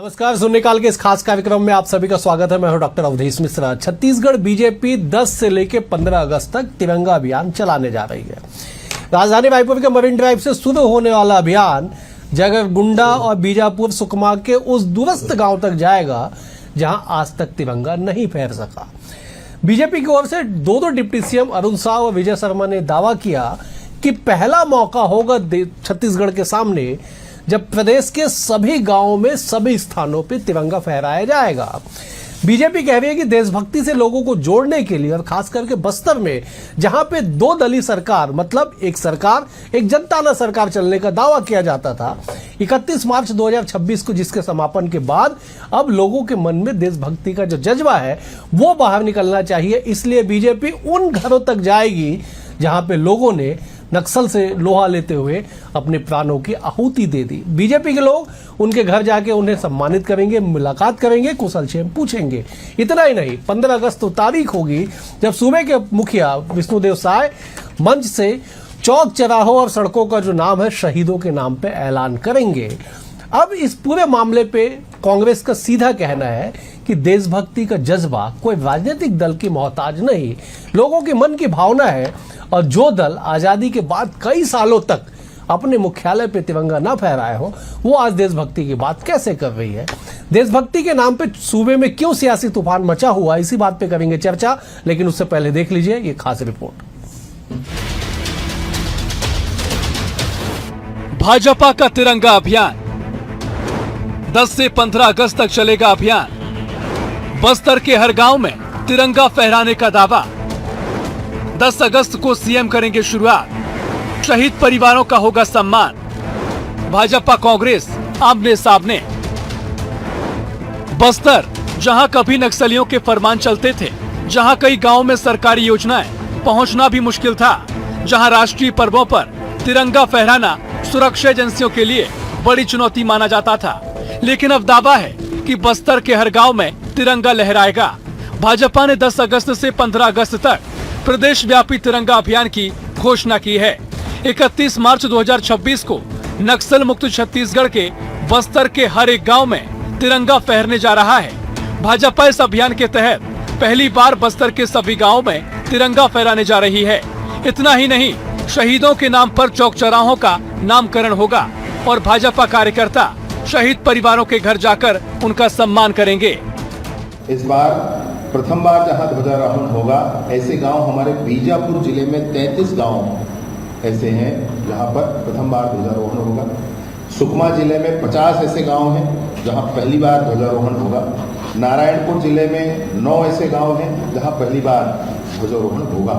नमस्कार, शून्यकाल के इस खास कार्यक्रम में आप सभी का स्वागत है। मैं हूं डॉक्टर अवधेश मिश्रा। छत्तीसगढ़ बीजेपी 10 से लेकर 15 अगस्त तक तिरंगा अभियान चलाने जा रही है। राजधानी रायपुर के मरीन ड्राइव से शुरू होने वाला अभियान जगरगुंडा और बीजापुर सुकमा के उस दूरस्थ गांव तक जाएगा जहां आज तक तिरंगा नहीं फहर सका। बीजेपी की ओर से दो डिप्टी सीएम अरुण साव और विजय शर्मा ने दावा किया कि पहला मौका होगा छत्तीसगढ़ के सामने जब प्रदेश के सभी गांवों में सभी स्थानों पे तिरंगा फहराया जाएगा। बीजेपी कह रही है कि देशभक्ति से लोगों को जोड़ने के लिए और खास करके बस्तर में जहां पे दो दलीय सरकार मतलब एक सरकार एक जनताना सरकार चलने का दावा किया जाता था, 31 मार्च 2026 को जिसके समापन के बाद अब लोगों के मन में देशभक्ति का जो जज्बा है वो बाहर निकलना चाहिए। इसलिए बीजेपी उन घरों तक जाएगी जहां पे लोगों ने नक्सल से लोहा लेते हुए अपने प्राणों की आहुति दे दी। बीजेपी के लोग उनके घर जाके उन्हें सम्मानित करेंगे, मुलाकात करेंगे, कुशलक्षेम पूछेंगे। इतना ही नहीं, 15 अगस्त तो तारीख होगी जब सूबे के मुखिया विष्णुदेव साय मंच से चौक चौराहों और सड़कों का जो नाम है शहीदों के नाम पे ऐलान करेंगे। अब इस पूरे मामले पे कांग्रेस का सीधा कहना है कि देशभक्ति का जज्बा कोई राजनीतिक दल की मोहताज नहीं, लोगों के मन की भावना है। और जो दल आजादी के बाद कई सालों तक अपने मुख्यालय पे तिरंगा न फहराए हो वो आज देशभक्ति की बात कैसे कर रही है। देशभक्ति के नाम पे सूबे में क्यों सियासी तूफान मचा हुआ, इसी बात पे करेंगे चर्चा। लेकिन उससे पहले देख लीजिए ये खास रिपोर्ट। भाजपा का तिरंगा अभियान 10 से 15 अगस्त तक चलेगा अभियान। बस्तर के हर गांव में तिरंगा फहराने का दावा। 10 अगस्त को सीएम करेंगे शुरुआत। शहीद परिवारों का होगा सम्मान। भाजपा कांग्रेस आमने सामने। बस्तर जहां कभी नक्सलियों के फरमान चलते थे, जहां कई गांवों में सरकारी योजनाएं पहुंचना भी मुश्किल था, जहां राष्ट्रीय पर्वों पर तिरंगा फहराना सुरक्षा एजेंसियों के लिए बड़ी चुनौती माना जाता था, लेकिन अब दावा है कि बस्तर के हर गांव में तिरंगा लहराएगा। भाजपा ने 10 अगस्त से 15 अगस्त तक प्रदेश व्यापी तिरंगा अभियान की घोषणा की है। 31 मार्च 2026 को नक्सल मुक्त छत्तीसगढ़ के बस्तर के हर एक गांव में तिरंगा फहरने जा रहा है। भाजपा इस अभियान के तहत पहली बार बस्तर के सभी गांवों में तिरंगा फहराने जा रही है। इतना ही नहीं, शहीदों के नाम पर चौक चौराहों का नामकरण होगा और भाजपा कार्यकर्ता शहीद परिवारों के घर जाकर उनका सम्मान करेंगे। इस बार प्रथम बार जहां ध्वजारोहण होगा, ऐसे गांव हमारे बीजापुर जिले में 33 गांव ऐसे हैं जहां पर प्रथम बार ध्वजारोहण होगा। सुकमा जिले में 50 ऐसे गांव हैं जहां पहली बार ध्वजारोहण होगा। नारायणपुर जिले में 9 ऐसे गांव हैं जहां पहली बार ध्वजारोहण होगा।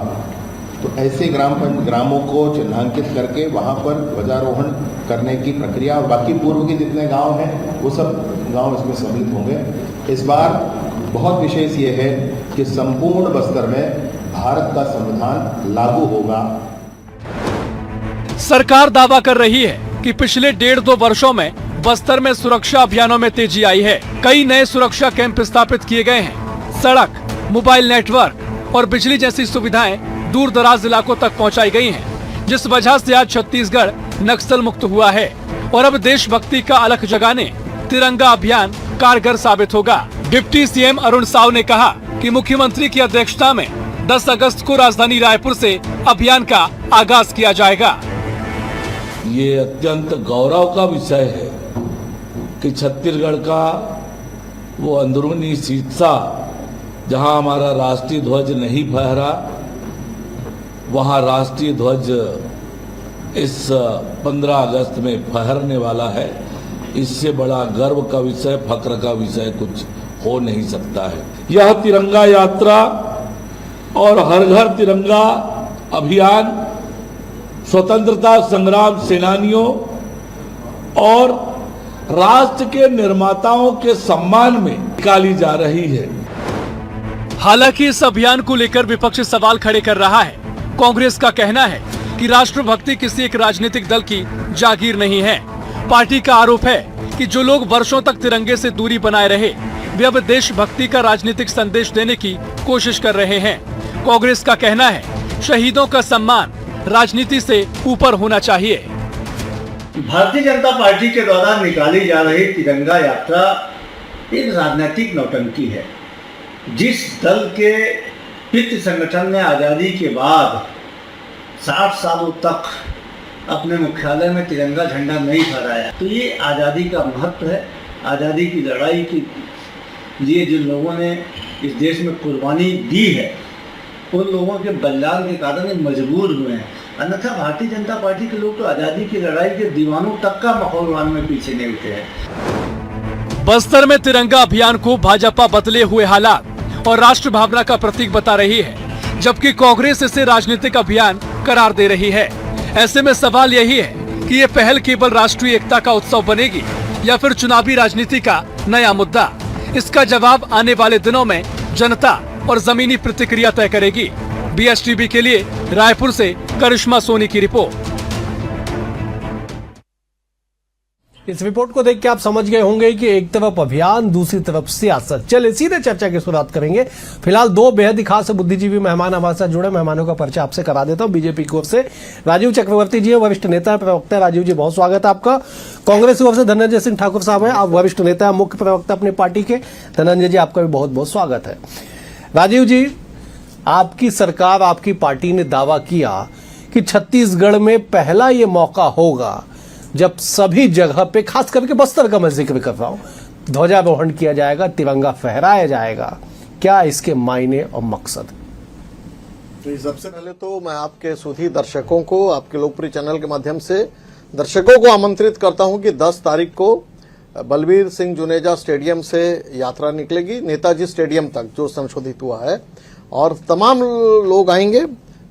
तो ऐसे ग्रामों को चिन्हांकित करके वहां पर ध्वजारोहण करने की प्रक्रिया और बाकी पूर्व के जितने गांव हैं वो सब गांव इसमें सम्मिलित होंगे। इस बार बहुत विशेष ये है कि संपूर्ण बस्तर में भारत का संविधान लागू होगा। सरकार दावा कर रही है कि पिछले 1.5-2 वर्षों में बस्तर में सुरक्षा अभियानों में तेजी आई है। कई नए सुरक्षा कैंप स्थापित किए गए हैं। सड़क, मोबाइल नेटवर्क और बिजली जैसी सुविधाएं दूर दराज इलाकों तक पहुंचाई गई हैं, जिस वजह से आज छत्तीसगढ़ नक्सल मुक्त हुआ है। और अब देशभक्ति का अलख जगाने तिरंगा अभियान कारगर साबित होगा। डिप्टी सीएम अरुण साव ने कहा कि मुख्यमंत्री की अध्यक्षता में 10 अगस्त को राजधानी रायपुर से अभियान का आगाज किया जाएगा। ये अत्यंत गौरव का विषय है कि छत्तीसगढ़ का वो अंदरूनी हिस्सा जहां हमारा राष्ट्रीय ध्वज नहीं फहरा, वहां राष्ट्रीय ध्वज इस 15 अगस्त में फहरने वाला है। इससे बड़ा गर्व का विषय, फक्र का विषय कुछ हो नहीं सकता है। यह तिरंगा यात्रा और हर घर तिरंगा अभियान स्वतंत्रता संग्राम सेनानियों और राष्ट्र के निर्माताओं के सम्मान में निकाली जा रही है। हालांकि इस अभियान को लेकर विपक्ष सवाल खड़े कर रहा है। कांग्रेस का कहना है कि राष्ट्रभक्ति किसी एक राजनीतिक दल की जागीर नहीं है। पार्टी का आरोप है कि जो लोग वर्षों तक तिरंगे से दूरी बनाए रहे, वे अब देशभक्ति का राजनीतिक संदेश देने की कोशिश कर रहे हैं। कांग्रेस का कहना है शहीदों का सम्मान राजनीति से ऊपर होना चाहिए। भारतीय जनता पार्टी के द्वारा निकाली जा रही तिरंगा यात्रा एक राजनीतिक नौटंकी है। जिस दल के पितृ संगठन ने आज़ादी के बाद 60 सालों तक अपने मुख्यालय में तिरंगा झंडा नहीं फहराया, तो ये आज़ादी का महत्व है। आज़ादी की लड़ाई के लिए जिन लोगों ने इस देश में कुर्बानी दी है, उन लोगों के बलिदान के कारण ये मजबूर हुए हैं। अन्यथा भारतीय जनता पार्टी के लोग तो आज़ादी की लड़ाई के दीवानों तक का माहौल उड़ाने में पीछे नहीं उठे हैं। बस्तर में तिरंगा अभियान को भाजपा बदले हुए हालात और राष्ट्र भावना का प्रतीक बता रही है, जबकि कांग्रेस इसे राजनीतिक अभियान करार दे रही है। ऐसे में सवाल यही है कि ये पहल केवल राष्ट्रीय एकता का उत्सव बनेगी या फिर चुनावी राजनीति का नया मुद्दा। इसका जवाब आने वाले दिनों में जनता और जमीनी प्रतिक्रिया तय करेगी। BSTV के लिए रायपुर से करिश्मा सोनी की रिपोर्ट। इस रिपोर्ट को देख के आप समझ गए होंगे कि एक तरफ अभियान, दूसरी तरफ सियासत। चलिए सीधे चर्चा की शुरुआत करेंगे। फिलहाल दो बेहद ही खास बुद्धिजीवी मेहमान हमारे साथ जुड़े। मेहमानों का परिचय आपसे करा देता हूं। बीजेपी की ओर से राजीव चक्रवर्ती जी है, वरिष्ठ नेता है, प्रवक्ता है। राजीव जी, बहुत स्वागत है आपका। कांग्रेस की ओर से धनंजय सिंह ठाकुर साहब है, आप वरिष्ठ नेता है, मुख्य प्रवक्ता अपनी पार्टी के। धनंजय जी, आपका भी बहुत बहुत स्वागत है। राजीव जी, आपकी सरकार, आपकी पार्टी ने दावा किया कि छत्तीसगढ़ में पहला ये मौका होगा जब सभी जगह पे, खास करके बस्तर का मैं जिक्र कर रहा हूं, ध्वजारोहण किया जाएगा, तिरंगा फहराया जाएगा। क्या इसके मायने और मकसद? तो सबसे पहले तो मैं आपके सुधी दर्शकों को, आपके लोकप्रिय चैनल के माध्यम से दर्शकों को आमंत्रित करता हूं कि 10 तारीख को बलबीर सिंह जुनेजा स्टेडियम से यात्रा निकलेगी नेताजी स्टेडियम तक, जो संशोधित हुआ है, और तमाम लोग आएंगे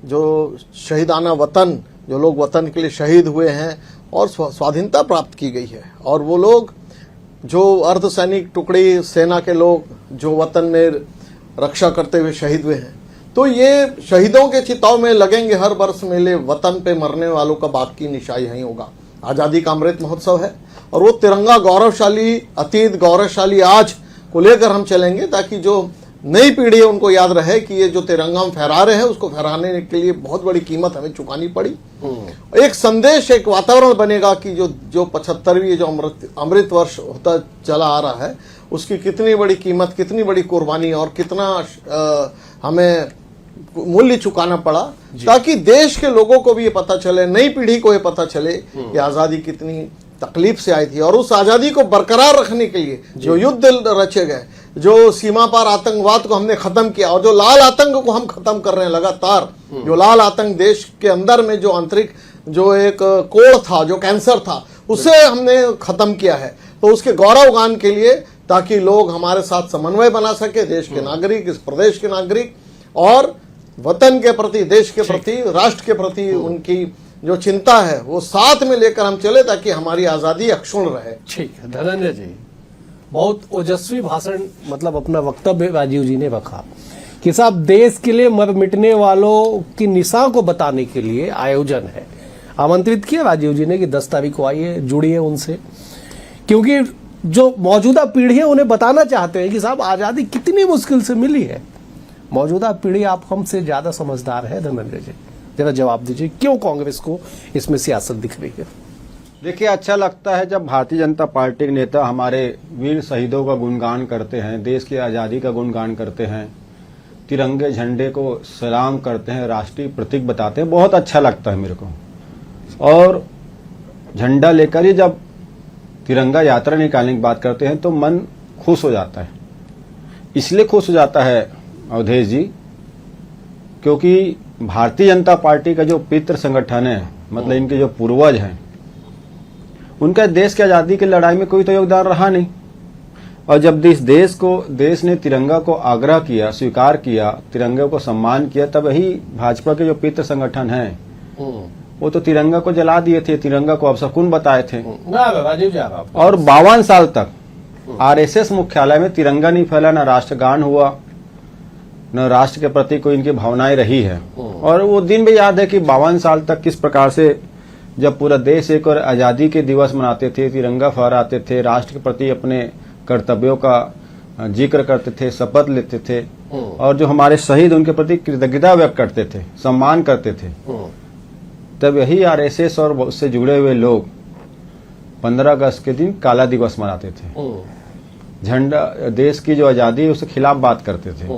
जो शहीदाना वतन, जो लोग वतन के लिए शहीद हुए हैं और स्वाधीनता प्राप्त की गई है, और वो लोग जो अर्धसैनिक टुकड़ी सेना के लोग जो वतन में रक्षा करते हुए शहीद हुए हैं, तो ये शहीदों के चिताओं में लगेंगे हर वर्ष मेले। वतन पे मरने वालों का बाकी निशान यहीं होगा। आज़ादी का अमृत महोत्सव है और वो तिरंगा गौरवशाली अतीत, गौरवशाली आज को लेकर हम चलेंगे, ताकि जो नई पीढ़ी है उनको याद रहे कि ये जो तिरंगा हम फहरा रहे हैं, उसको फहराने के लिए बहुत बड़ी कीमत हमें चुकानी पड़ी। एक संदेश, एक वातावरण बनेगा कि जो 75वीं जो अमृत वर्ष होता चला आ रहा है, उसकी कितनी बड़ी कीमत, कितनी बड़ी कुर्बानी और कितना हमें मूल्य चुकाना पड़ा, ताकि देश के लोगों को भी ये पता चले, नई पीढ़ी को ये पता चले कि आज़ादी कितनी तकलीफ से आई थी, और उस आज़ादी को बरकरार रखने के लिए जो युद्ध रचे गए, जो सीमा पार आतंकवाद को हमने खत्म किया, और जो लाल आतंक को हम खत्म कर रहे हैं लगातार, जो लाल आतंक देश के अंदर में जो आंतरिक जो एक कोड़ था, जो कैंसर था, उसे हमने खत्म किया है। तो उसके गौरवगान के लिए, ताकि लोग हमारे साथ समन्वय बना सके, देश के नागरिक, इस प्रदेश के नागरिक, और वतन के प्रति, देश के प्रति, राष्ट्र के प्रति उनकी जो चिंता है वो साथ में लेकर हम चले, ताकि हमारी आजादी अक्षुण रहे। ठीक है धनंजय जी, बहुत ओजस्वी भाषण, मतलब अपना वक्तव्य राजीव जी ने रखा कि साहब देश के लिए मर मिटने वालों की निशा को बताने के लिए आयोजन है। आमंत्रित किया राजीव जी ने कि 10 तारीख को आइए, जुड़िए उनसे, क्योंकि जो मौजूदा पीढ़ी है उन्हें बताना चाहते हैं कि साहब आज़ादी कितनी मुश्किल से मिली है। मौजूदा पीढ़ी आप हमसे ज्यादा समझदार है। धनंजय जी, जरा जवाब दीजिए, क्यों कांग्रेस को इसमें सियासत दिख रही है? देखिए, अच्छा लगता है जब भारतीय जनता पार्टी के नेता हमारे वीर शहीदों का गुणगान करते हैं, देश की आज़ादी का गुणगान करते हैं, तिरंगे झंडे को सलाम करते हैं, राष्ट्रीय प्रतीक बताते हैं। बहुत अच्छा लगता है मेरे को। और झंडा लेकर ही जब तिरंगा यात्रा निकालने की बात करते हैं तो मन खुश हो जाता है। इसलिए खुश हो जाता है अवधेश जी, क्योंकि भारतीय जनता पार्टी का जो पितृ संगठन है, मतलब इनके जो पूर्वज हैं, उनका देश की आज़ादी की लड़ाई में कोई तो योगदान रहा नहीं। और जब देश ने तिरंगा को आग्रह किया, स्वीकार किया, तिरंगे को सम्मान किया, तब यही भाजपा के जो पितृ संगठन हैं वो तो तिरंगा को जला दिए थे, तिरंगा को अपशकुन बताए थे। और 52 साल तक आरएसएस मुख्यालय में तिरंगा नहीं फैला, न राष्ट्रगान हुआ, न राष्ट्र के प्रति कोई इनकी भावनाएं रही है। और वो दिन भी याद है कि 52 साल तक किस प्रकार से जब पूरा देश एक और आज़ादी के दिवस मनाते थे, तिरंगा फहराते थे, राष्ट्र के प्रति अपने कर्तव्यों का जिक्र करते थे, शपथ लेते थे, और जो हमारे शहीद उनके प्रति कृतज्ञता व्यक्त करते थे, सम्मान करते थे, तब यही आरएसएस और उससे जुड़े हुए लोग 15 अगस्त के दिन काला दिवस मनाते थे। झंडा, देश की जो आजादी है उसके खिलाफ बात करते थे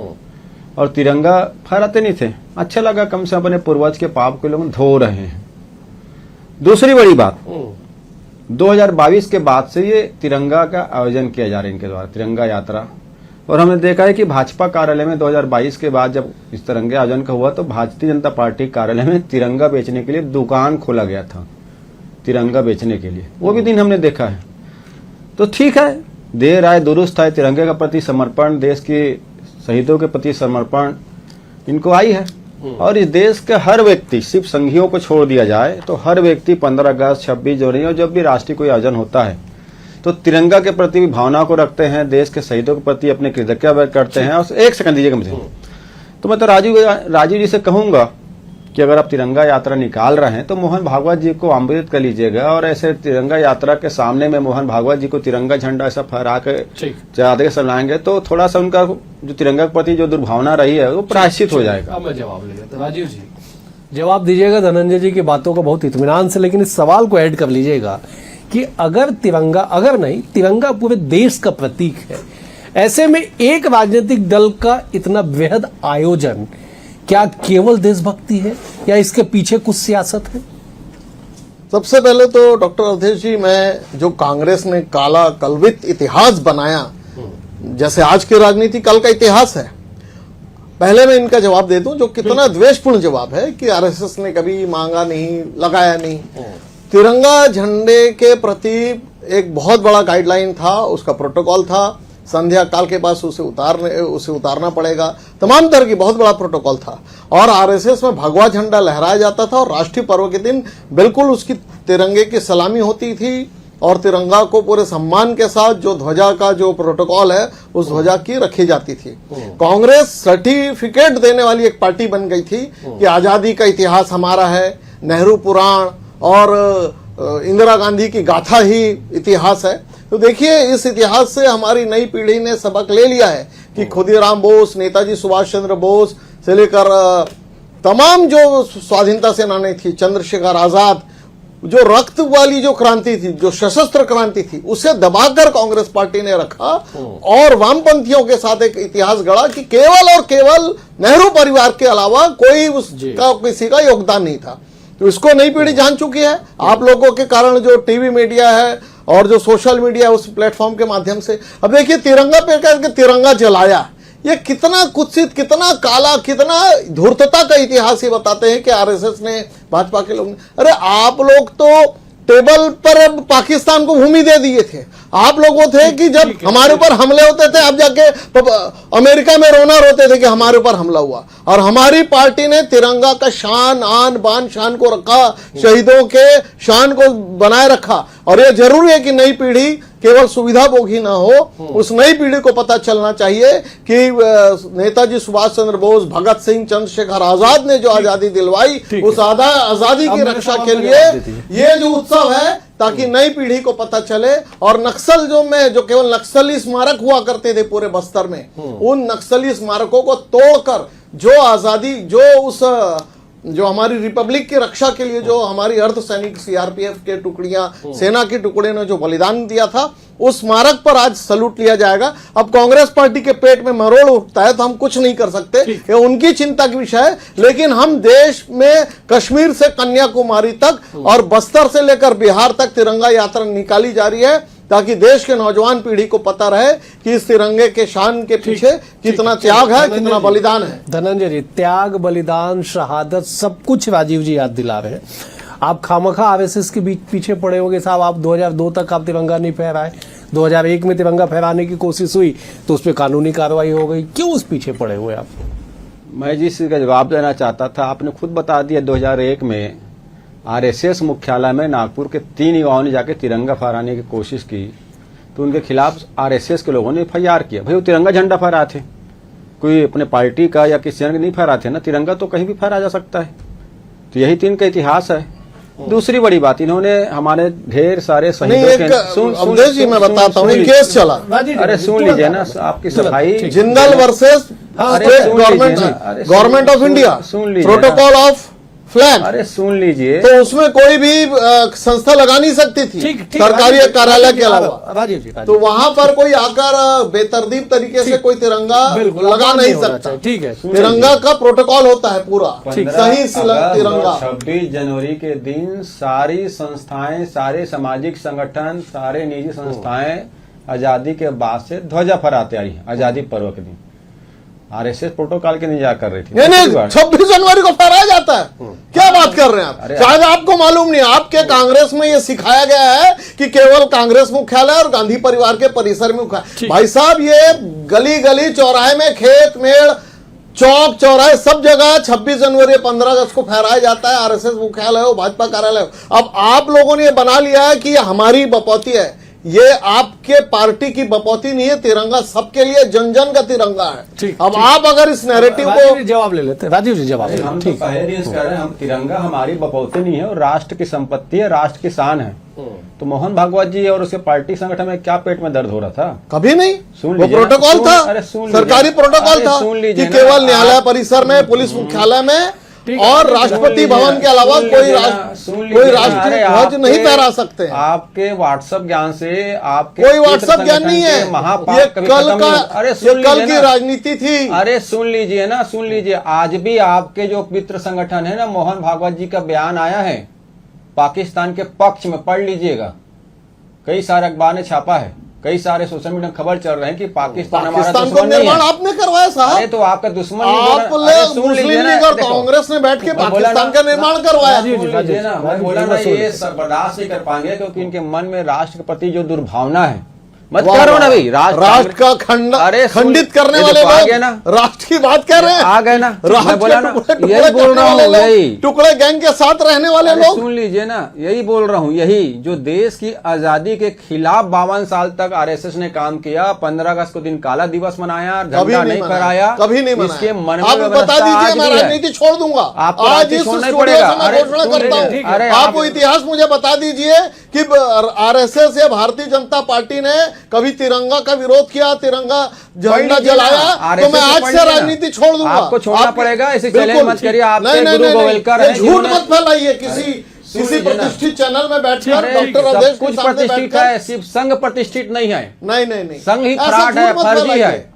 और तिरंगा फहराते नहीं थे। अच्छा लगा, कम से कम अपने पूर्वज के पाप को लोग धो रहे हैं। दूसरी बड़ी बात, 2022 के बाद से ये तिरंगा का आयोजन किया जा रहा है इनके द्वारा, तिरंगा यात्रा। और हमने देखा है कि भाजपा कार्यालय में 2022 के बाद जब इस तिरंगे आयोजन का हुआ तो भारतीय जनता पार्टी कार्यालय में तिरंगा बेचने के लिए दुकान खोला गया था, तिरंगा बेचने के लिए। वो भी दिन हमने देखा है। तो ठीक है, देर आए दुरुस्त आए, तिरंगे के प्रति समर्पण, देश के शहीदों के प्रति समर्पण इनको आई है। और इस देश के हर व्यक्ति, सिर्फ संघियों को छोड़ दिया जाए तो हर व्यक्ति 15 अगस्त, 26 जनवरी और जब भी राष्ट्रीय कोई आयोजन होता है तो तिरंगा के प्रति भी भावना को रखते हैं, देश के शहीदों के प्रति अपने कृतज्ञता व्यक्त करते हैं। और एक सेकंड दीजिएगा मुझे, तो मैं तो राजीव जी से कहूंगा कि अगर आप तिरंगा यात्रा निकाल रहे हैं तो मोहन भागवत जी को आमंत्रित कर लीजिएगा और ऐसे तिरंगा यात्रा के सामने में मोहन भागवत जी को तिरंगा झंडा ऐसा फहरा के चादर चलाएंगे तो थोड़ा सा उनका जो तिरंगा के प्रति जो दुर्भावना रही है वो प्रायश्चित हो जाएगा। मैं जवाब ले लेता। राजीव जी जवाब दीजिएगा धनंजय जी की बातों को बहुत इत्मीनान से, लेकिन इस सवाल को ऐड कर लीजिएगा कि अगर तिरंगा पूरे देश का प्रतीक है, ऐसे में एक राजनीतिक दल का इतना वृहद आयोजन क्या केवल देशभक्ति है या इसके पीछे कुछ सियासत है? सबसे पहले तो डॉक्टर अवधेश जी, मैं जो कांग्रेस ने काला कलवित इतिहास बनाया, जैसे आज की राजनीति कल का इतिहास है, पहले मैं इनका जवाब दे दूं जो कितना द्वेषपूर्ण जवाब है कि आरएसएस ने कभी मांगा नहीं, लगाया नहीं। तिरंगा झंडे के प्रति एक बहुत बड़ा गाइडलाइन था, उसका प्रोटोकॉल था, संध्या काल के पास उसे उतारना पड़ेगा, तमाम तरह की बहुत बड़ा प्रोटोकॉल था। और आरएसएस में भगवा झंडा लहराया जाता था और राष्ट्रीय पर्व के दिन बिल्कुल उसकी तिरंगे की सलामी होती थी और तिरंगा को पूरे सम्मान के साथ जो ध्वजा का जो प्रोटोकॉल है उस ध्वजा की रखी जाती थी। कांग्रेस सर्टिफिकेट देने वाली एक पार्टी बन गई थी कि आजादी का इतिहास हमारा है, नेहरू पुराण और इंदिरा गांधी की गाथा ही इतिहास है। तो देखिए, इस इतिहास से हमारी नई पीढ़ी ने सबक ले लिया है कि खुदीराम बोस, नेताजी सुभाष चंद्र बोस से लेकर तमाम जो स्वाधीनता सेनानी थी, चंद्रशेखर आजाद, जो रक्त वाली जो क्रांति थी, जो सशस्त्र क्रांति थी, उसे दबाकर कांग्रेस पार्टी ने रखा और वामपंथियों के साथ एक इतिहास गढ़ा कि केवल और केवल नेहरू परिवार के अलावा कोई उसका किसी का योगदान नहीं था। तो इसको नई पीढ़ी जान चुकी है। आप लोगों के कारण जो टीवी मीडिया है और जो सोशल मीडिया है उस प्लेटफॉर्म के माध्यम से अब देखिए तिरंगा पे करके तिरंगा जलाया, ये कितना कुत्सित, कितना काला, कितना धूर्तता का इतिहास ये बताते हैं कि आरएसएस ने, भाजपा के लोग ने। अरे आप लोग तो टेबल पर पाकिस्तान को भूमि दे दिए थे। आप लोगों थे कि जब हमारे ऊपर हमले होते थे अब जाके अमेरिका में रोना रोते थे कि हमारे ऊपर हमला हुआ, और हमारी पार्टी ने तिरंगा का शान, आन बान शान को रखा, शहीदों के शान को बनाए रखा। और ये जरूरी है कि नई पीढ़ी केवल सुविधा भोगी ना हो, उस नई पीढ़ी को पता चलना चाहिए कि नेताजी सुभाष चंद्र बोस, भगत सिंह, चंद्रशेखर आजाद ने जो आजादी दिलवाई, उस आजादी की रक्षा के लिए ये जो उत्सव है, ताकि नई पीढ़ी को पता चले। और नक्सल जो केवल नक्सली स्मारक हुआ करते थे पूरे बस्तर में, उन नक्सली स्मारकों को तोड़कर जो आजादी, जो हमारी रिपब्लिक की रक्षा के लिए जो हमारी अर्धसैनिक सीआरपीएफ के टुकड़ियां, सेना की टुकड़े ने जो बलिदान दिया था, उस स्मारक पर आज सलूट लिया जाएगा। अब कांग्रेस पार्टी के पेट में मरोड़ उठता है तो हम कुछ नहीं कर सकते, ये उनकी चिंता की विषय है। लेकिन हम देश में कश्मीर से कन्याकुमारी तक और बस्तर से लेकर बिहार तक तिरंगा यात्रा निकाली जा रही है, ताकि देश के नौजवान पीढ़ी को पता रहे कि इस तिरंगे के शान के पीछे कितना त्याग है, कितना बलिदान है। धनंजय जी, त्याग, बलिदान, शहादत सब कुछ राजीव जी याद दिला रहे हैं। आप खामखा आरएसएस के पीछे पड़े होंगे साहब। आप 2002 तक आप तिरंगा नहीं फहराए, 2001 में तिरंगा फहराने की कोशिश हुई तो उस पर कानूनी कार्रवाई हो गई। क्यों उस पीछे पड़े हुए आप? मैं जिस का जवाब देना चाहता था आपने खुद बता दिया। 2001 में आरएसएस मुख्यालय में नागपुर के 3 युवाओं ने जाके तिरंगा फहराने की कोशिश की तो उनके खिलाफ आरएसएस के लोगों ने एफआईआर किया। भाई वो तिरंगा झंडा फहराए थे, कोई अपने पार्टी का या किसी का नहीं फहराए थे ना। तिरंगा तो कहीं भी फहराया जा सकता है। तो यही तो इनका इतिहास है। दूसरी बड़ी बात, इन्होंने हमारे ढेर सारे शहीदों के अवधेश जी, मैं बताता हूँ, केस चला। अरे सुन लीजिए ना, आपकी सफाई Jindal versus government of India, protocol of flag, अरे सुन लीजिए, तो उसमें कोई भी संस्था लगा नहीं सकती थी ठीक सरकारी कार्यालय के अलावा। राजीव जी तो वहां पर कोई आकर बेतरतीब तरीके से कोई तिरंगा बिल्कुल, लगा नहीं होना सकता। चाहिए, ठीक है। तिरंगा का प्रोटोकॉल होता है पूरा, 15 सही तिरंगा। 26 जनवरी के दिन सारी संस्थाएं, सारे सामाजिक संगठन, सारे निजी संस्थाएं आजादी के बाद से ध्वजा फहराते आई हैं। आजादी पर्व के दिन आरएसएस प्रोटोकॉल की निजा कर रही थी। नहीं, 26 जनवरी को फहराया जाता है। क्या बात कर रहे हैं आप? शायद आपको मालूम नहीं, आपके कांग्रेस में ये सिखाया गया है कि केवल कांग्रेस मुख्यालय और गांधी परिवार के परिसर में भाई साहब, ये गली गली चौराहे में, खेत मेड़, चौक चौराहे, सब जगह 26 जनवरी 15 अगस्त को फहराया जाता है। आरएसएस मुख्यालय हो, भाजपा कार्यालय हो। अब आप लोगों ने ये बना लिया है कि ये हमारी बपौती है। ये आपके पार्टी की बपौती नहीं है, तिरंगा सबके लिए, जन जन का तिरंगा है। अब आप अगर इस नैरेटिव को जवाब ले लेते हैं, राजीव जी जवाब हम तो ठीक पहले दिन से कह रहे हैं, हम तिरंगा हमारी बपौती नहीं है और राष्ट्र की संपत्ति है, राष्ट्र की शान है। तो मोहन भागवत जी और उसके पार्टी संगठन में क्या पेट में दर्द हो रहा था? कभी नहीं, सुन वो लीजिए, प्रोटोकॉल सुन- था, अरे सुन लीजिए, सरकारी प्रोटोकॉल अरे था सुन कि लीजिए ना, केवल न्यायालय आप- परिसर में, पुलिस मुख्यालय में और राष्ट्रपति लीजिए भवन ना, के अलावा सुन कोई लीजिए ना, सुन लीजिए कोई ना, राष्ट्रीय अरे ध्वज नहीं आपके- फहरा सकते हैं। आपके व्हाट्सएप ज्ञान से आपके कोई मित्र व्हाट्सएप ज्ञान संगठन नहीं के है, महापाप ये कभी कल खत्म का, नहीं- अरे ये सुन कल लीजिए की ना, राजनीति थी। अरे सुन लीजिए ना, सुन लीजिए, आज भी आपके जो मित्र संगठन है ना, मोहन भागवत जी का बयान आया है पाकिस्तान के पक्ष में, पढ़ लीजिएगा। कई सारे अखबार ने छापा है, कई सारे सोशल मीडिया में खबर चल रहे हैं कि पाकिस्तान हमारा पाकिस्तान को दुश्मन नहीं निर्माण है। आपने करवाया अरे साहब। तो आपका दुश्मन नहीं आप बोला- अरे सुन मुस्लिम लीजिए ना, लीग और देखो, कांग्रेस ने बैठ के मैं बोला पाकिस्तान ना- का निर्माण करवाया। राजीव जी, सुन लीजिए ना, मैं बोला ना, सुन ये लीजिए। बर्दाश्त नहीं कर पाएंगे क्योंकि इनके मन में राष्ट्र के प्रति जो दुर्भावना है, मत वाह, करो ना वाह। भाई, राष्ट्र का अरे सुन- खंडित करने ये वाले देखो, आ लोग गए ना, राष्ट्र की बात कर रहे हैं, आ गए ना, राष्ट्र मैं बोला के ना, टुकड़े टुकड़े यही बोल करने रहा वाले हूँ, लोग, यही टुकड़े गैंग के साथ रहने वाले अरे लोग। सुन लीजिए ना, यही बोल रहा हूँ, यही जो देश की आजादी के खिलाफ 52 साल तक आरएसएस ने काम किया, 15 अगस्त को दिन काला दिवस मनाया, कभी झंडा नहीं नहीं मनाया, फहराया, कभी नहीं मनाया। इसके मन में आप व्यवस्था बता दीजिए, आज मैं भी है। राजनीति छोड़ दूंगा। आपको आज राजनीति इस छोड़ना ही स्टूडियो पड़ेगा। से मैं अरे घोषणा सुन करता लीजिए, हूँ, ठीक है। अरे आप आप- वो इतिहास मुझे बता दीजिए कि आरएसएस या भारतीय जनता पार्टी ने कभी तिरंगा का विरोध किया, तिरंगा झंडा जलाया, तो मैं आज से राजनीति छोड़ दूंगा। आपको छोड़ना पड़ेगा, ऐसे चैलेंज बिल्कुल मत करिए। ठीक। आपके नहीं, नहीं, गुरु नहीं, गोविलकर ये हैं, झूठ जिन्होंने- मत फैलाइए किसी सुन किसी लीजिए ना। प्रतिष्ठित चैनल में बैठकर अरे डॉक्टर सब अवधेश के कुछ सामने प्रतिष्ठित बैठकर है, सिर्फ संघ प्रतिष्ठित नहीं है, नहीं नहीं नहीं, संघ ही ऐसा फ्रॉड है, झूठ मत फर्जी फैलाइए। है।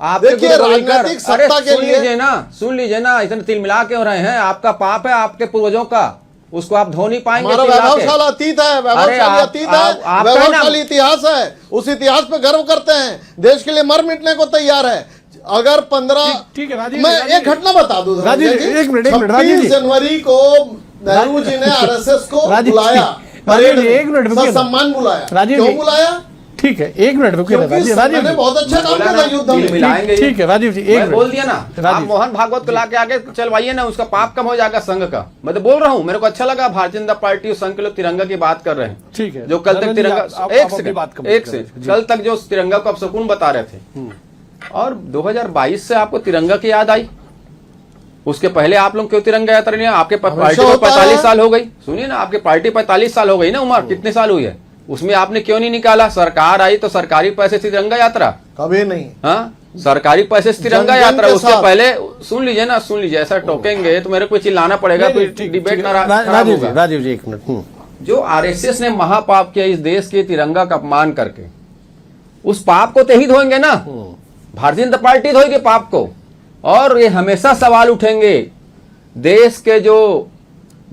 आपके देखिए, गुरु गोविलकर- राजनीतिक अरे सत्ता के सुन लिए- लीजिए ना, सुन लीजिए ना, इतने तिलमिला क्यों रहे हैं? आपका पाप है आपके पूर्वजों का, उसको आप धो नहीं पाएंगे। हमारा तिलमिला के। वैभवशाली अतीत है, अरे वैभवशाली आप- अतीत आप- है, आपका है ना- वैभवशाली इतिहास है। उस इतिहास पे गर्व करते हैं, देश के लिए मर मिटने को तैयार है। अगर 15 ठीक है, राजीव मैं जी, एक घटना बता दूं राजीव जी, एक मिनट, राजीव जी। 26 जनवरी को नेहरू जी ने आरएसएस को राजीव जी, बुलाया, राजीव जी, एक मिनट रुकिए ना। सम्मान बुलाया। राजीव क्यों जी, बुलाया? ठीक है, एक मिनट रुकिए ना, क्योंकि राजीव मैंने जी, बहुत अच्छा काम बोला किया ना, था युद्ध में। तिल मिलाएंगे। ठीक है राजीव जी, एक मैं मिनट बोल दिया ना, आप राजीव। मोहन भागवत को लाके आगे चलवाइए ना, उसका पाप कम हो जाएगा संघ का। मैं तो बोल रहा हूँ, मेरे को अच्छा लगा भारतीय जनता पार्टी और संघ के लोग तिरंगा की बात कर रहे हैं। ठीक है, जो कल तक नरेंद्र जी, तिरंगा आप एक अपनी बात सेकंड, कंप्लीट एक से करें। कल तक जो तिरंगा को अपशकुन बता रहे थे, और 2022 से आपको तिरंगा की याद आई। उसके पहले आप लोग क्यों तिरंगा यात्रा नहीं? आपके पार्टी को होता 45 है। साल हो गई। सुनिए ना, आपकी पार्टी 45 साल हो गई ना उम्र, कितने साल हुई है? उसमें आपने क्यों नहीं निकाला? सरकार आई तो सरकारी पैसे से तिरंगा यात्रा, कभी नहीं। हाँ, सरकारी पैसे से तिरंगा जन-जन यात्रा। के उसके साथ। पहले सुन लीजिए ना, सुन लीजिए, ऐसा टोकेंगे तो मेरे को चिल्लाना पड़ेगा, नहीं, फिर ठीक- डिबेट ठीक ना है, खराब राजीव जी, होगा। राजीव जी, एक मिनट। जो आरएसएस ने महापाप किया इस देश के तिरंगा का अपमान करके, उस पाप को तो ही धोएंगे ना, भारतीय जनता पार्टी धोएगी पाप को। और ये हमेशा सवाल उठेंगे, देश के जो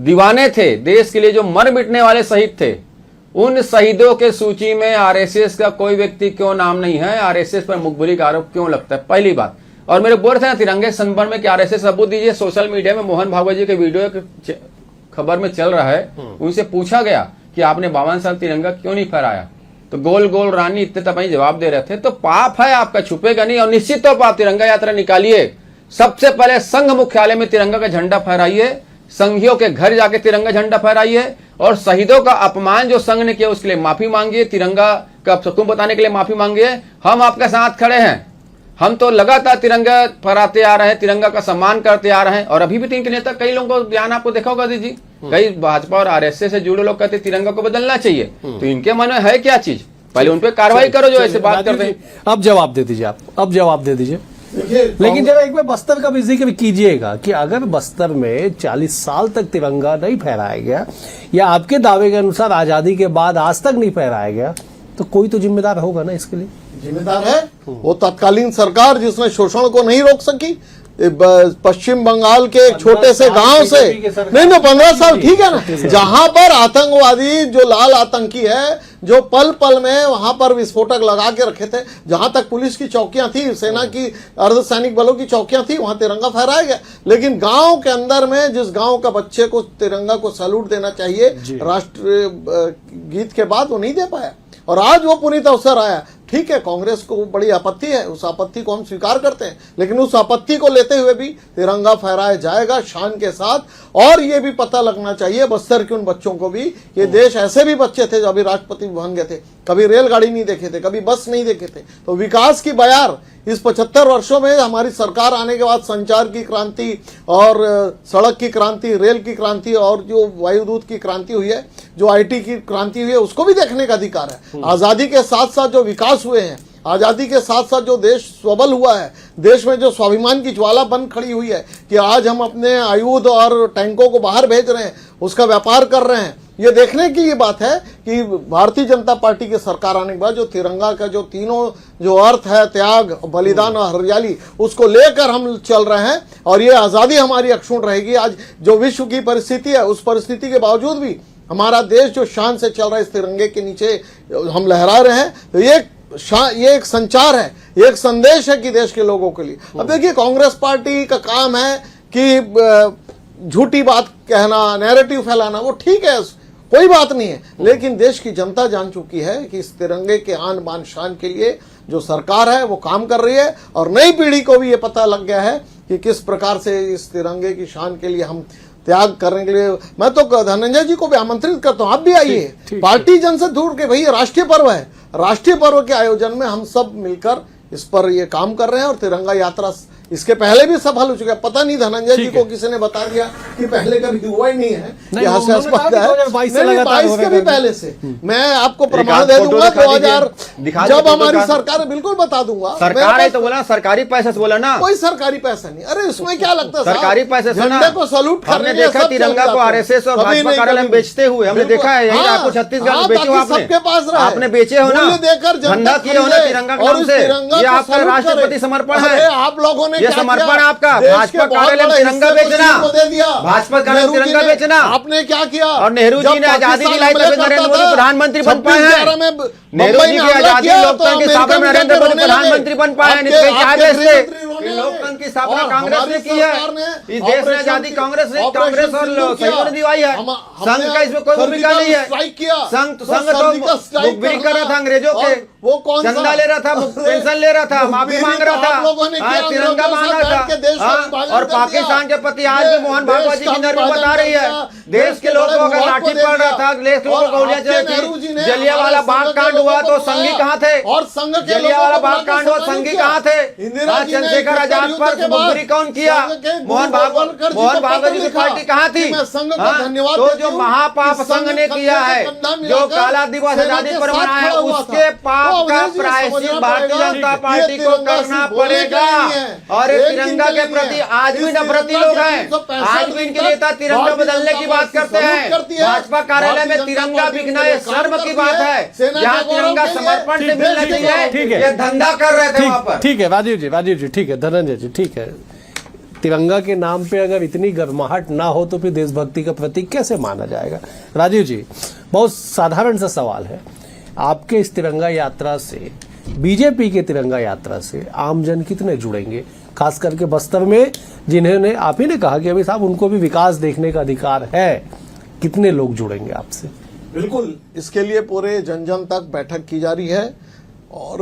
दीवाने थे, देश के लिए जो मर मिटने वाले शहीद थे, उन शहीदों के सूची में आरएसएस का कोई व्यक्ति क्यों नाम नहीं है? आरएसएस पर मुखबिरी का आरोप क्यों लगता है? पहली बात। और मेरे बोल रहे थे ना तिरंगे संदर्भ में कि आरएसएस सबूत दीजिए। सोशल मीडिया में मोहन भागवत जी के वीडियो खबर में चल रहा है, उनसे पूछा गया कि आपने 52 साल तिरंगा क्यों नहीं फहराया, तो गोल गोल रानी इतने तक जवाब दे रहे थे। तो पाप है आपका, छुपेगा नहीं। और निश्चित तौर पर आप तिरंगा यात्रा निकालिए, सबसे पहले संघ मुख्यालय में तिरंगा का झंडा फहराइए, संघियों के घर जाके तिरंगा झंडा फहराइए, और शहीदों का अपमान जो संघ ने किया उसके लिए माफी मांगिए, तिरंगा का अपशकुन बताने के लिए माफी मांगिए। हम आपके साथ खड़े हैं। हम तो लगातार तिरंगा फहराते आ रहे हैं, तिरंगा का सम्मान करते आ रहे हैं। और अभी भी तीन के नेता, कई लोगों को बयान आपको देखा होगा दीदी, कई भाजपा और आरएसएस से जुड़े लोग कहते हैं तिरंगा को बदलना चाहिए। तो इनके मन में है क्या चीज? पहले उन पे कार्रवाई करो जो ऐसे बात करते हैं। अब जवाब दे दीजिए, आप अब जवाब दे दीजिए। लेकिन जरा एक बार बस्तर का भी जिक्र कीजिएगा कि अगर बस्तर में 40 साल तक तिरंगा नहीं फहराया गया या आपके दावे के अनुसार आजादी के बाद आज तक नहीं फहराया गया, तो कोई तो जिम्मेदार होगा ना इसके लिए। जिम्मेदार है वो तत्कालीन सरकार जिसने शोषण को नहीं रोक सकी। पश्चिम बंगाल के एक छोटे से गांव से नहीं 15 साल ठीक है ना, जहां पर आतंकवादी जो लाल आतंकी है जो पल पल में वहां पर विस्फोटक लगा के रखे थे, जहां तक पुलिस की चौकियां थी, सेना की अर्धसैनिक बलों की चौकियां थी, वहां तिरंगा फहराया गया। लेकिन गांव के अंदर में जिस गांव का बच्चे को तिरंगा को सैल्यूट देना चाहिए राष्ट्रीय गीत के बाद, वो नहीं दे पाया और आज वो पुनीत अवसर आया। ठीक है, कांग्रेस को बड़ी आपत्ति है, उस आपत्ति को हम स्वीकार करते हैं, लेकिन उस आपत्ति को लेते हुए भी तिरंगा फहराया जाएगा शान के साथ। और ये भी पता लगना चाहिए बस्तर के उन बच्चों को भी, ये देश ऐसे भी बच्चे थे जो अभी राष्ट्रपति भवन गए थे, कभी रेलगाड़ी नहीं देखे थे, कभी बस नहीं देखे थे। तो विकास की बयार इस 75 वर्षों में हमारी सरकार आने के बाद संचार की क्रांति और सड़क की क्रांति, रेल की क्रांति और जो वायुदूत की क्रांति हुई है, जो IT की क्रांति हुई है, उसको भी देखने का अधिकार है। आजादी के साथ साथ जो विकास हुए हैं, आजादी के साथ साथ जो देश स्वबल हुआ है, देश में जो स्वाभिमान की ज्वाला बन खड़ी हुई है कि आज हम अपने आयुध और टैंकों को बाहर भेज रहे हैं, उसका व्यापार कर रहे हैं, ये देखने की ये बात है कि भारतीय जनता पार्टी की सरकार आने के बाद जो तिरंगा का जो तीनों जो अर्थ है, त्याग, बलिदान और हरियाली, उसको लेकर हम चल रहे हैं और ये आजादी हमारी अक्षुण्ण रहेगी। आज जो विश्व की परिस्थिति है, उस परिस्थिति के बावजूद भी हमारा देश जो शान से चल रहा है, इस तिरंगे के नीचे हम लहरा रहे हैं, तो ये एक संचार है, ये एक संदेश है कि देश के लोगों के लिए। अब देखिए, कांग्रेस पार्टी का काम है कि झूठी बात कहना, नैरेटिव फैलाना, वो ठीक है, कोई बात नहीं है, लेकिन देश की जनता जान चुकी है कि इस तिरंगे के आन बान शान के लिए जो सरकार है वो काम कर रही है और नई पीढ़ी को भी ये पता लग गया है कि किस प्रकार से इस तिरंगे की शान के लिए हम त्याग करने के लिए। मैं तो धनंजय जी को भी आमंत्रित करता हूं, आप भी आइए। पार्टी जन से दूर के भाई, राष्ट्रीय पर्व है, राष्ट्रीय पर्व के आयोजन में हम सब मिलकर इस पर ये काम कर रहे हैं और तिरंगा यात्रा इसके पहले भी सफल हो चुका है। पता नहीं धनंजय जी को किसी ने बता दिया कि पहले कभी हुआ ही नहीं है, यहाँ से स्पष्ट है 22 के भी पहले से। मैं आपको प्रमाण दे दूंगा 2000 जब हमारी सरकार, बिल्कुल बता दूंगा। सरकार है तो बोला सरकारी पैसे से बोला ना, कोई सरकारी पैसा नहीं। अरे इसमें क्या लगता है, सरकारी पैसे से झंडे को सैल्यूट करने हमने देखा तिरंगा को RSS और भाजपा कार्यालय में बेचते हुए हमने देखा है। यही आपको छत्तीसगढ़ में बेचे हो, सबके पास रहा, आपने बेचे हो ना, धंधा किए हो ना तिरंगा के नाम से। ये आपका राष्ट्रपति समर्पण है, आप लोगों ने ये समर्पण आपका। भाजपा कार्यालय में तिरंगा बेचना, भाजपा कार्यालय में तिरंगा बेचना आपने क्या किया? और नेहरू जी ने आजादी दिलाई तब नरेंद्र मोदी प्रधानमंत्री बन पाए हैं। नेहरू जी की आजादी लोकतंत्र की स्थापना में नरेंद्र मोदी प्रधानमंत्री बन पाए हैं। लोकतंत्र की स्थापना कांग्रेस ने की है, इस देश में आजादी कांग्रेस और सहयोग ने दिलाई है। संघ का इसमें कोई भूमिका नहीं है। संघ तो मुखबिरी कर रहा था अंग्रेजों के, वो चंदा ले रहा था, पेंशन ले रहा था, माफी मांग रहा था, तिरंगा बांध रहा था। और पाकिस्तान के प्रति आज भी मोहन भागवत जी की नरमी बता रही है। देश के लोगों को अगर लाठी पड़ रहा था, देश के लोगों को गोलियां चली थी, जलियांवाला बाग कांड हुआ तो संघी कहाँ थे? और संघ के जलियांवाला बाग कांड हुआ, संघी कहाँ थे? चंद्रशेखर आजाद पर मुखबिरी कौन किया? मोहन भागवत जी की पार्टी कहाँ थी? तो जो महापाप संघ ने किया है, जो काला दिवस आजादी पर मनाया है, उसके पाप का प्रायश्चित भारतीय जनता पार्टी को करना पड़ेगा। और तिरंगा के प्रति आज भी नफरती लोग हैं, आज भी इनके नेता तिरंगा बदलने की बात करते हैं। भाजपा कार्यालय में तिरंगा बिकना ये शर्म की बात है, जहाँ तिरंगा समर्पण से मिलना चाहिए, ये धंधा कर रहे थे वहाँ पर। ठीक है राजीव जी, ठीक है धनंजय जी, ठीक है। तिरंगा के नाम पे अगर इतनी गर्माहट ना हो तो फिर देशभक्ति का प्रतीक कैसे माना जाएगा? राजीव जी, बहुत साधारण सा सवाल है, आपके इस तिरंगा यात्रा से, बीजेपी के तिरंगा यात्रा से आमजन कितने जुड़ेंगे, खास करके बस्तर में, जिन्होंने, आप ही ने कहा कि अभी साहब उनको भी विकास देखने का अधिकार है, कितने लोग जुड़ेंगे आपसे? बिल्कुल, इसके लिए पूरे जन जन तक बैठक की जा रही है और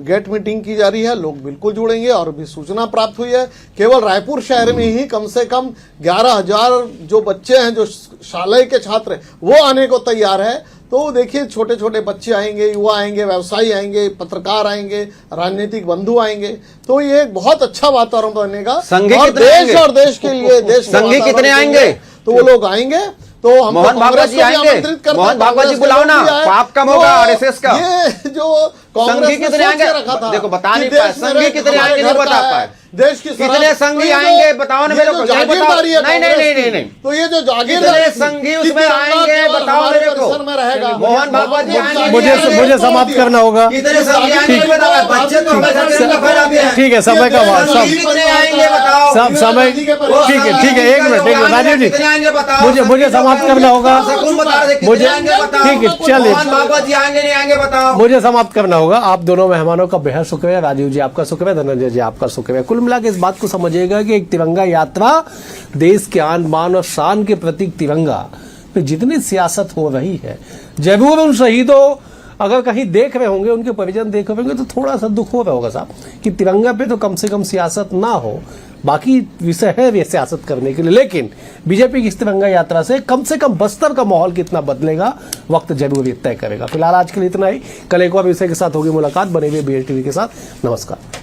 गेट मीटिंग की जा रही है, लोग बिल्कुल जुड़ेंगे। और भी सूचना प्राप्त हुई है, केवल रायपुर शहर में ही कम से कम 11,000 जो बच्चे हैं, जो शालेय के छात्र, वो आने को तैयार है। तो देखिए, छोटे छोटे बच्चे आएंगे, युवा आएंगे, व्यवसायी आएंगे, पत्रकार आएंगे, राजनीतिक बंधु आएंगे, तो ये एक बहुत अच्छा वातावरण बनेगा। और देश के लिए, देश संघी कितने आएंगे तो वो लोग आएंगे। तो हम मोहन भागवत जी आएंगे, मोहन भागवत जी बुलाओ ना, पाप कम होगा आरएसएस का। ये जो कांग्रेस संघी ने कितने सोच के आएंगे? रखा था, देखो बता नहीं कि पाए, देश में संघी कितने हमारे आएंगे नहीं घर बता का पाए। है, देश की कितने सरहद- संघी तो ये आएंगे जो- बताओ ना ये मेरे जो को, ये बताओ। जागीरदारी है नहीं, कांग्रेस नहीं, की, नहीं। तो ये जो जागीरदारी कितने थी, संघी कि उसमें तिरंगा आएंगे केवल बताओ हमारे मेरे को। परिसर में रहेगा। मोहन भागवत जी आएंगे, मुझे समाप्त करना होगा। कितने संघी आएंगे नहीं बता पाए। बच्चे तो हमेशा तिरंगा फहराते हैं। ठीक है, समय का बाद सब कितने आएंगे बताओ। सब समय ठीक है, एक मिनट राजीव जी, कितने आएंगे बताओ। मुझे समाप्त करना होगा। सकून बता रहे, कितने मुझे आएंगे बताओ। ठीक है, चलिए मोहन भागवत जी आएंगे नहीं आएंगे बताओ। मुझे समाप्त करना होगा। आप दोनों मेहमानों का बेहद शुक्रिया। राजीव जी आपका शुक्रिया, धनंजय जी आपका शुक्रिया। कुल मिला के इस बात को समझिएगा कि एक तिरंगा यात्रा देश के आन बान और शान के प्रतीक तिरंगा पे जितनी सियासत हो रही है, जरूर उन शहीदों अगर कहीं देख रहे होंगे, उनके परिजन देख रहे होंगे, तो थोड़ा सा दुख हो रहा होगा साहब कि तिरंगा पे तो कम से कम सियासत ना हो। बाकी विषय है ये सियासत करने के लिए, लेकिन बीजेपी की इस तिरंगा यात्रा से कम बस्तर का माहौल कितना बदलेगा वक्त जरूर तय करेगा। फिलहाल आज के लिए इतना ही। कल एक और विषय के साथ होगी मुलाकात। बने हुए BL TV के साथ। नमस्कार।